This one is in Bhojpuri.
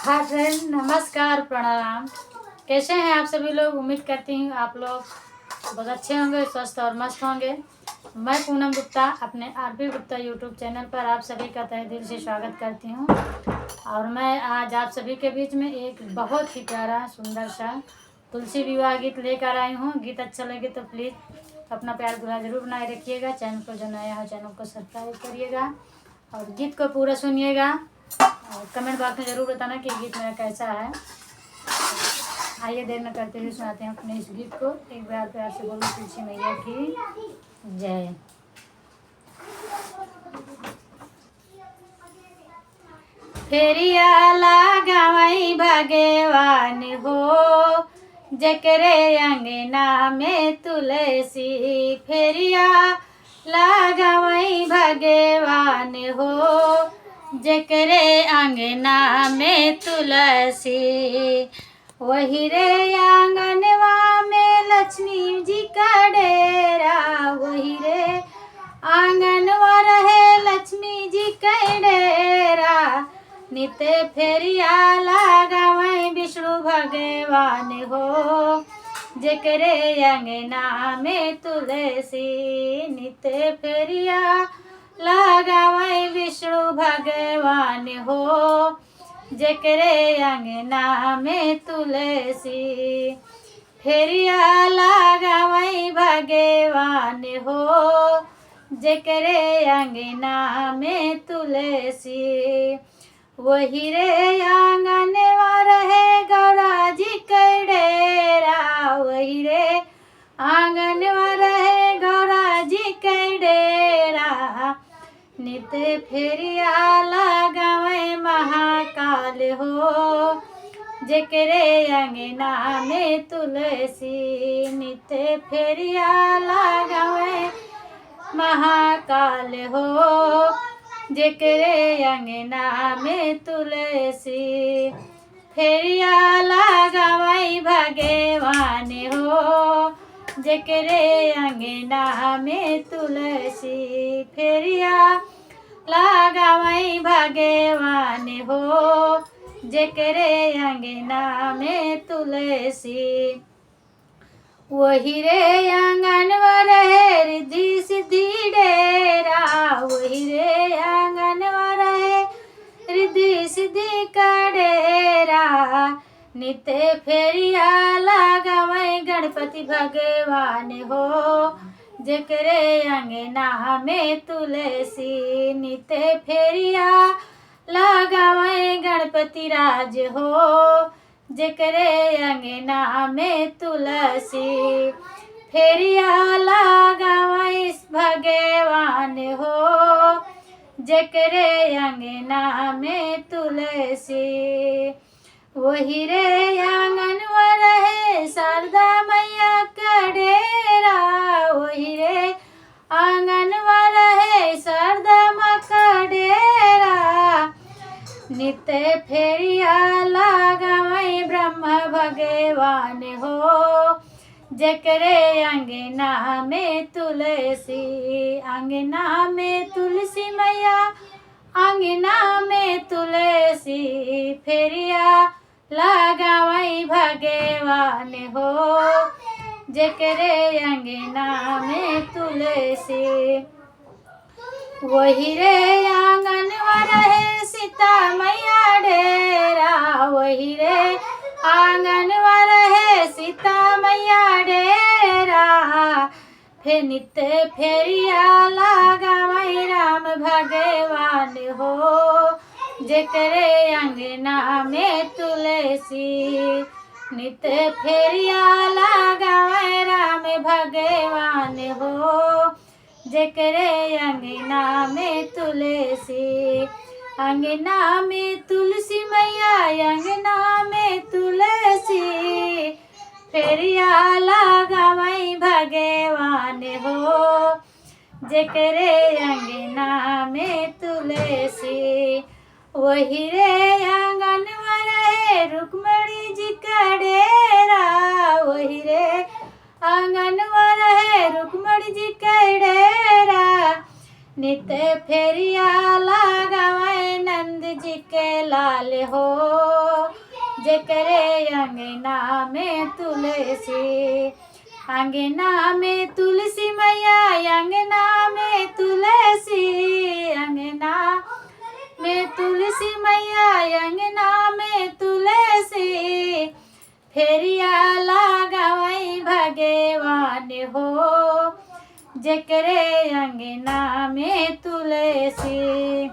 हाय फ्रेंड, नमस्कार, प्रणाम। कैसे हैं आप सभी लोग? उम्मीद करती हूँ आप लोग बहुत अच्छे होंगे, स्वस्थ और मस्त होंगे। मैं पूनम गुप्ता अपने आरपी गुप्ता यूट्यूब चैनल पर आप सभी का तहे दिल से स्वागत करती हूँ। और मैं आज आप सभी के बीच में एक बहुत ही प्यारा सुंदर सा तुलसी विवाह गीत लेकर आई हूँ। गीत अच्छा लगे तो प्लीज़ अपना प्यार दुआ जरूर बनाए रखिएगा। चैनल को जो नया हो चैनल को सब्सक्राइब करिएगा और गीत को पूरा सुनिएगा और कमेंट बॉक्स में ज़रूर बताना कि गीत मेरा कैसा है। आइए देर न करते हुए सुनाते हैं अपने इस गीत को। एक बार प्यार से बोलो तुलसी मैया की जय। फेरिया लगावई भगवान हो, जकरे अंगना में तुलसी। फेरिया लगावई भगवान हो, जकरे अंगना में तुलसी। वही रे आंगनवा में लक्ष्मी जी का डेरा, वही रे आंगनवा रहे लक्ष्मी जी का डेरा। नित फेरिया लगावई विष्णु भगवान हो, जकरे अंगना में तुलसी। नित फेरिया लगावई विष्णु भगवान हो, जकरे अंगना में तुलसी। फेरिया लगावई भगवान हो, जकरे अंगना में तुलसी। वही रे आंगनवा रहे गौरा जी का डेरा, वही रे आंगनवा रहे गौरा जी का डेरा। नित फेरिया लगावई महाकाल हो, जकरे अंगना में तुलसी। नित फेरिया लगावई महाकाल हो, जकरे अंगना में तुलसी। फेरिया लगावई भगवान हो, जकरे अंगना में तुलसी। फेरिया लगावई भगवान हो, जकरे अंगना में तुलसी। वही रे आंगनवा रहे रिद्धि सिद्धि डेरा, वही रे आंगनवा रहे रिद्धि सिद्धि का डेरा। नित फेरिया लगावई गणपति भगवान हो, जकरे अंगना में तुलसी। नित फेरिया लगावई गणपति राज हो, जकरे अंगना में तुलसी। फेरिया लगावई भगवान हो, जकरे अंगना में तुलसी। वही रे आंगनवा रहे शारदा मैया का डेरा, वही रे आंगनवा रहे शारदा माँ का डेरा। नित फेरिया लगावई ब्रह्म भगवान हो, जकरे अंगना में तुलसी। अंगना में तुलसी मैया, अंगना में तुलसी। फेरिया लगावई भगवान हो, जकरे अंगना में तुलसी। वही रे आंगनवा रहे सीता मैया डेरा, वही रे आंगनवा रहे सीता मैया डेरा। फिर नित फेरिया लगावई राम भगवान हो, जकरे अंगना में तुलसी। नित फेरिया लगावई राम भगवान हो, जकरे अंगना में तुलसी। अंगना में तुलसी मैया, अंगना में तुलसी। फेरिया लगावई भगवान हो, जकरे अंगना में तुलसी। वही रे आंगनवा रहे रुक्मणी जी का डेरा, वही रे आंगनवा रहे रुक्मणी जी का डेरा। नित्य फेरिया लगावे नंद जी के लाल हो, जेकरे अंगना में तुलसी, अंगना में तुलसी मैया, अंगना में तुलसी, अंगना में तुलसी मैया, अंगना में तुलसी, फेरिया लगावई भगवान हो, जेकरे अंगना में तुलसी।